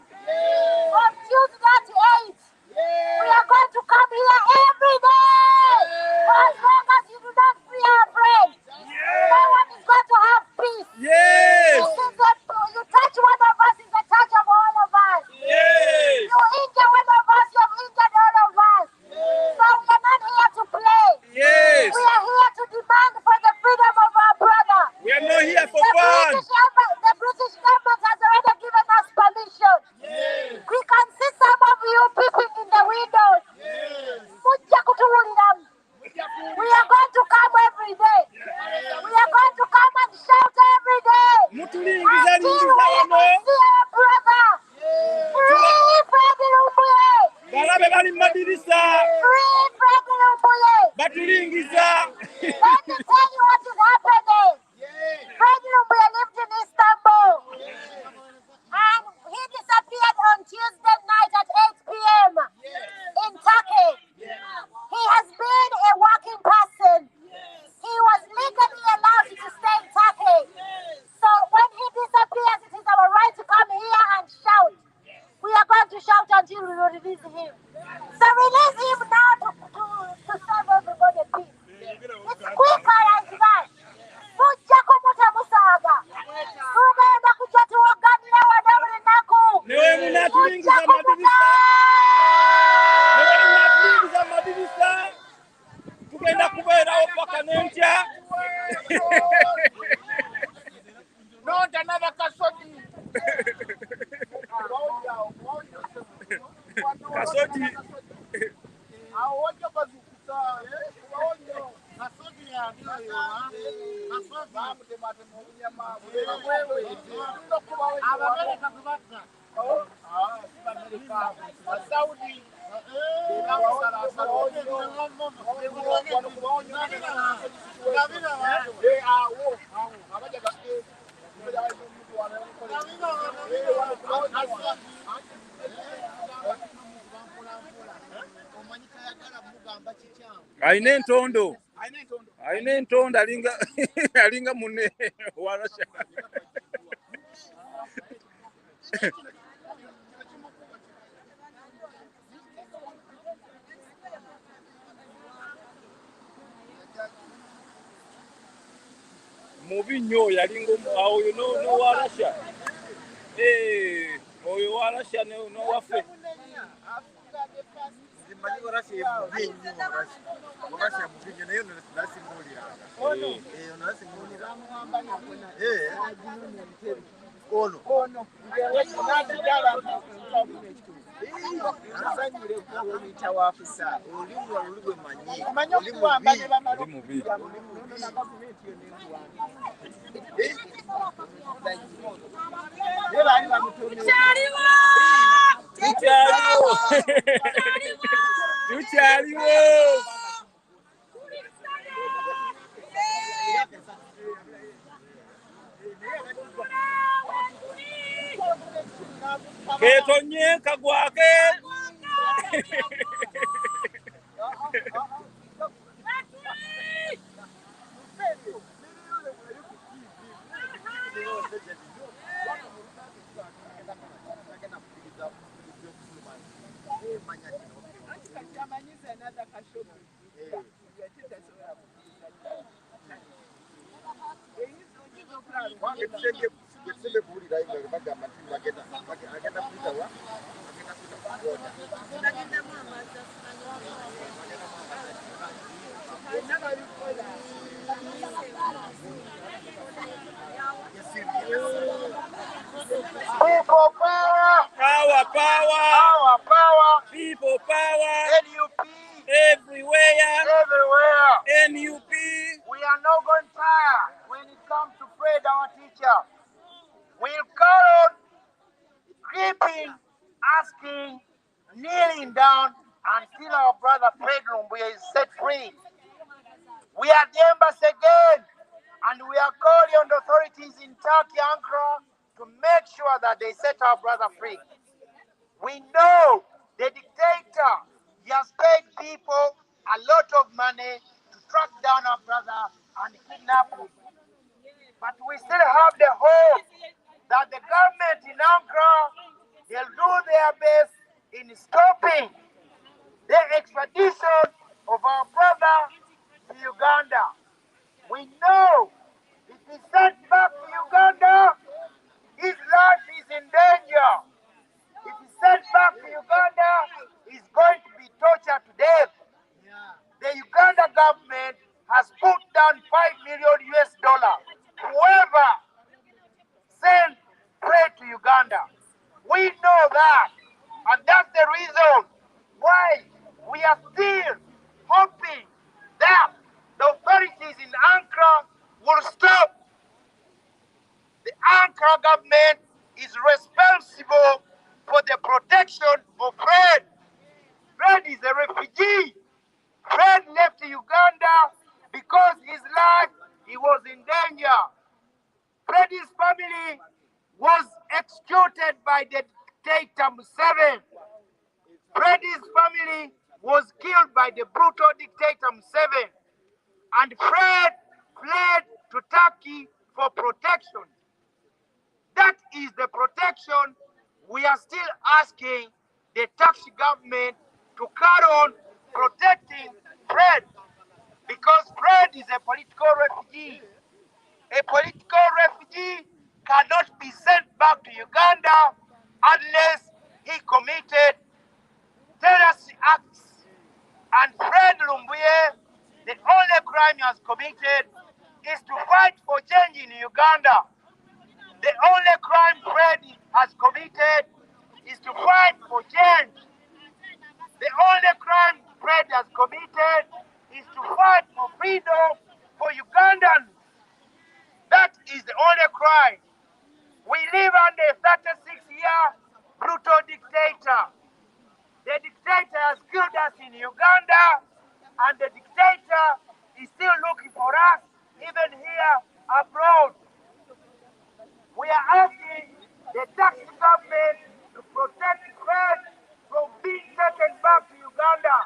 On Tuesday at 8. We are going to come here every day. For as long as you do not free our friends, no one is going to have peace. Yes. You touch one of us is a touch of all of us. Yes. You injure one of us, you have injured all of us. So we are not here to play. Yes. We are here to demand for the freedom of our brother. We are not here for The fun. the British government has already given us permission. We can see some of you peeping in the windows. Mujja kutuwuliramu. We are going to come every day. We are going to come and shout every day. Mutulingiza Until we lingiza wano. see our brother. Free Fred Lumbuye. Balabe bali madirisa. Free Fred Lumbuye. Batulingiza. Let me tell you what is happening. Fred Lumbuye lived in Istanbul. And he disappeared on Tuesday night at 8 p.m. in Turkey. He has been a working person. He was legally allowed to stay in Turkey. So when he disappears, it is our right to come here and shout. We are going to shout until we release him. So release him now to serve everybody peace. It's quicker like that. Mujja kumuta musaga. Tugenda kujja tuwaganira wano buli nnaku. Newe munatulingiza madirisa. Newe munatulingiza madirisa. Tugenda kubeerawo paka n'enkya. Not another Kasodi. Kasodi. Alina entondo. Alina entondo alinga munne wa Russia. Mubi nnyo yalinga oyo no wa Russia. Oyo wa Russia no waffe. Ketonye kagwake. People power. Power, power. Power, power. People power. NUP. Everywhere. Everywhere. NUP. We are not going to tire when it comes to Fred, our teacher. We'll call on creeping, asking, kneeling down until our brother Fred Lumbuye is set free. We are at the embassy again, and we are calling on the authorities in Turkey, Ankara, to make sure that they set our brother free. We know the dictator, he has paid people a lot of money to track down our brother and kidnap him. But we still have the hope that the government in Ankara their best in stopping the extradition of our brother to Uganda. We know if he's sent back to Uganda, his life is in danger. If he's sent back to Uganda, he's going to be tortured to death. The Uganda government has put down $5 million. Whoever sent trade to Uganda, we know that. And that's the reason why we are still hoping that the authorities in Ankara will stop. The Ankara government is responsible for the protection of Fred. Fred is a refugee. Fred left Uganda because his life he was in danger. Fred's family was executed by the dictator Museveni. Fred's family was killed by the brutal dictator Museveni. And Fred fled to Turkey for protection. That is the protection we are still asking the Turkish government to carry on protecting Fred, because Fred is a political refugee. A political refugee cannot be sent back to Uganda unless he committed terrorist acts. And Fred Lumbuye, the only crime he has committed is to fight for change in Uganda. The only crime Fred has committed is to fight for change. The only crime Fred has committed is to fight for freedom for Ugandans. That is the only crime. We live under a 36-year brutal dictator. The dictator has killed us in Uganda, and the dictator is still looking for us, even here abroad. We are asking the Turkish government to protect Fred from being taken back to Uganda.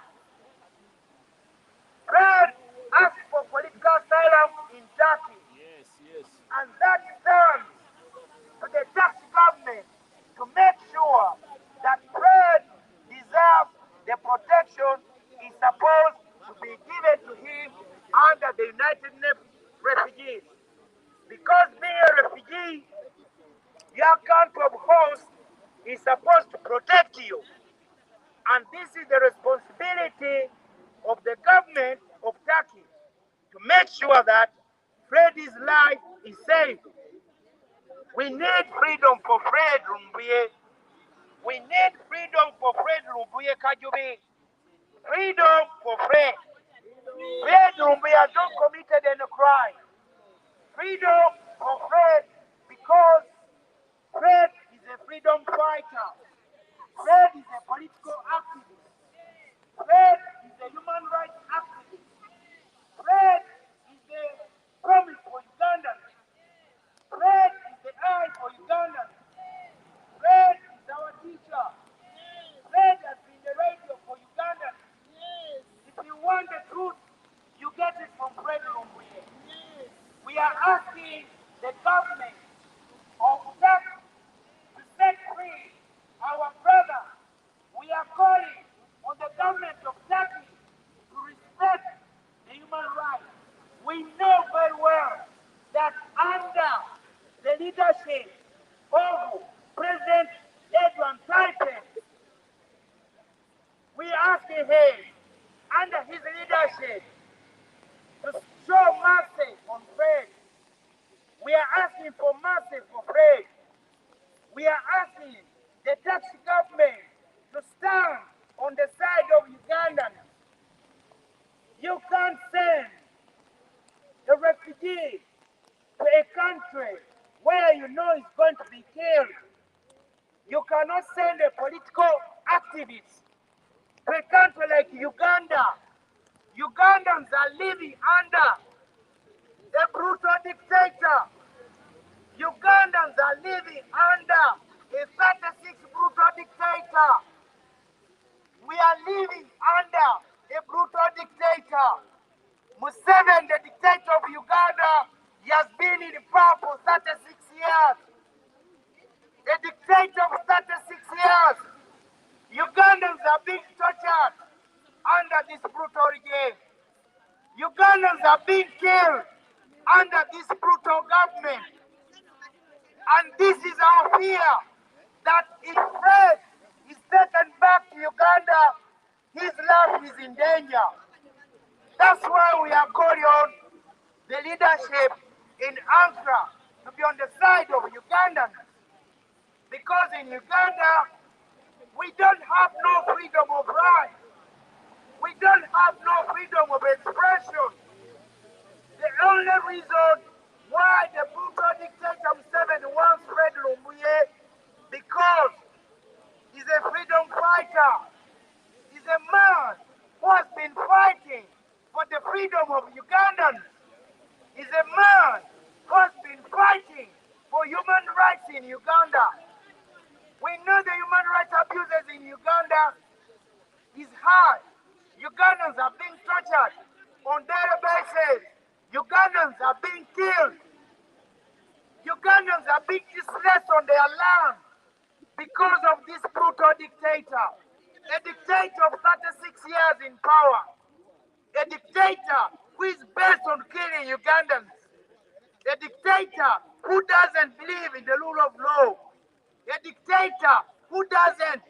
Fred asked for political asylum in Turkey. Yes, yes. And that stands to the Turkish government to make sure that Fred deserves the protection is supposed to be given to him under the United Nations refugees. Because being a refugee, your country of host is supposed to protect you. And this is the responsibility of the government of Turkey to make sure that Fred's life is safe. We need freedom for Fred Lumbuye. We need freedom for Fred Lumbuye Kajubi. Freedom for Fred. Fred Lumbuye has not committed any crime. Freedom for Fred, because Fred is a freedom fighter. Fred is a political activist. Fred is a human rights activist. Fred is the promise for Ugandans. Fred is the eye for Ugandans. Fred is our teacher. Fred has been the radio for Ugandans. If you want the truth, you get it from Fred Lumbuye. We are asking the government of Turkey to set free our brother. We are calling on the government of Turkey to respect the human rights. We know very well that under the leadership of President Edwin Taipei, we are asking him, under his leadership, to show mercy on Fred. We are asking for mercy for Fred. We are asking the Turkish government to stand on the side of Ugandans. You can't send a refugee to a country where you know he's going to be killed. You cannot send a political activist to a country like Uganda. Ugandans are living under a brutal dictator. Ugandans are living under a 36 brutal dictator. We are living under a brutal dictator. Museveni, the dictator of Uganda, he has been in power for 36 years. A dictator for 36 years. this brutal regime. Ugandans are being killed under this brutal government. And this is our fear, that if Fred is taken back to Uganda, his life is in danger. That's why we are calling on the leadership in Ankara to be on the side of Ugandans. Because in Uganda, we don't have no freedom of right. We don't have no freedom of expression. The only reason why the brutal dictator Museveni wants Fred Lumbuye, because he's a freedom fighter. He's a man who has been fighting for the freedom of Ugandans. He's a man who has been fighting for human rights in Uganda. We know the human rights abuses in Uganda is high. Ugandans are being tortured on daily basis. Ugandans are being killed. Ugandans are being displaced on their land because of this brutal dictator. A dictator of 36 years in power. A dictator who is based on killing Ugandans. A dictator who doesn't believe in the rule of law. A dictator who doesn't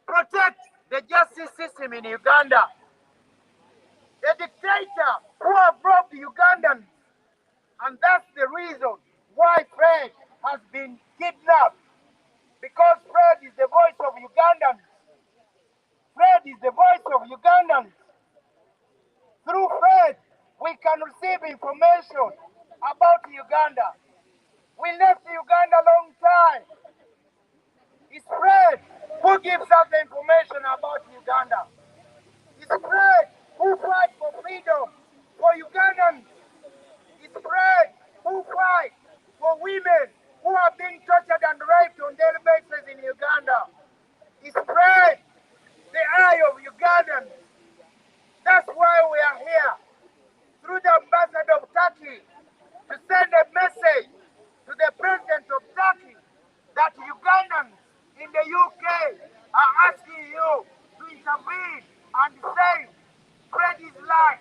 protect the justice system in Uganda. A dictator who have robbed Ugandans. And that's the reason why Fred has been kidnapped. Because Fred is the voice of Ugandans. Fred is the voice of Ugandans. Through Fred, we can receive information about Uganda. We left Uganda a long time. It's Fred who gives us the information about Uganda. It's Fred who fights for freedom for Ugandans. It's Fred who fights for women who are being tortured and raped on daily basis in Uganda. It's Fred, the eye of Ugandans. That's why we are here, through the ambassador of Turkey, to send a message to the president of Turkey that Ugandans in the UK are asking you to intervene and save Freddie's life.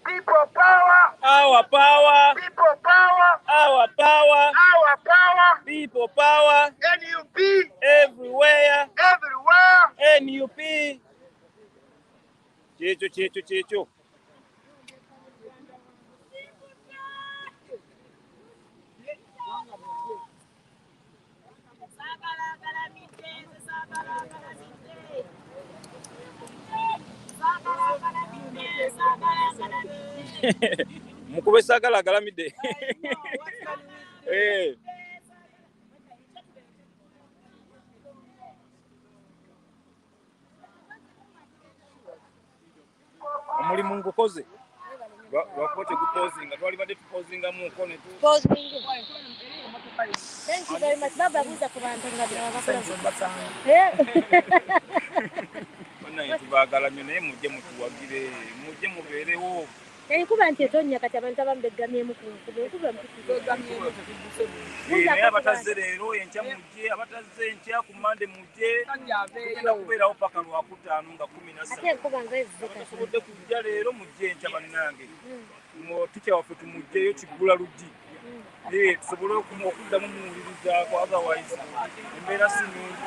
People power. Our power. People power. Our power. Our power. People power. NUP. Everywhere. Everywhere. NUP. Checho. Mukube sagala galamide. Eh. Omulimu ngukoze. Lwakote gupozinga. Twali bade tupozinga mu kone tu. Thank you very much. Baba buza kubantu ngabira bakora. Bana yitubagala nyone mujje mutuwagire, mujje muberewo. Kuba nti etonya kati abantu abambegamye mu kuba kuba mbegamye mu kuba abataze leero enkya mujje abataze enkya ku Monday mujje kugenda kubeerawo paka lwakutaano nga 17 ate kuba ngeze tusobodde kujja leero mujje enkya bannange tikya waffe tumujjeyo kiggula luggi tusobole okuddamu muwulirizaako otherwise embeera si nnungi.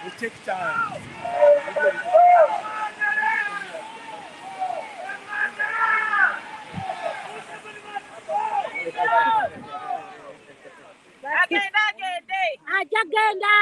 We take time. Agenda.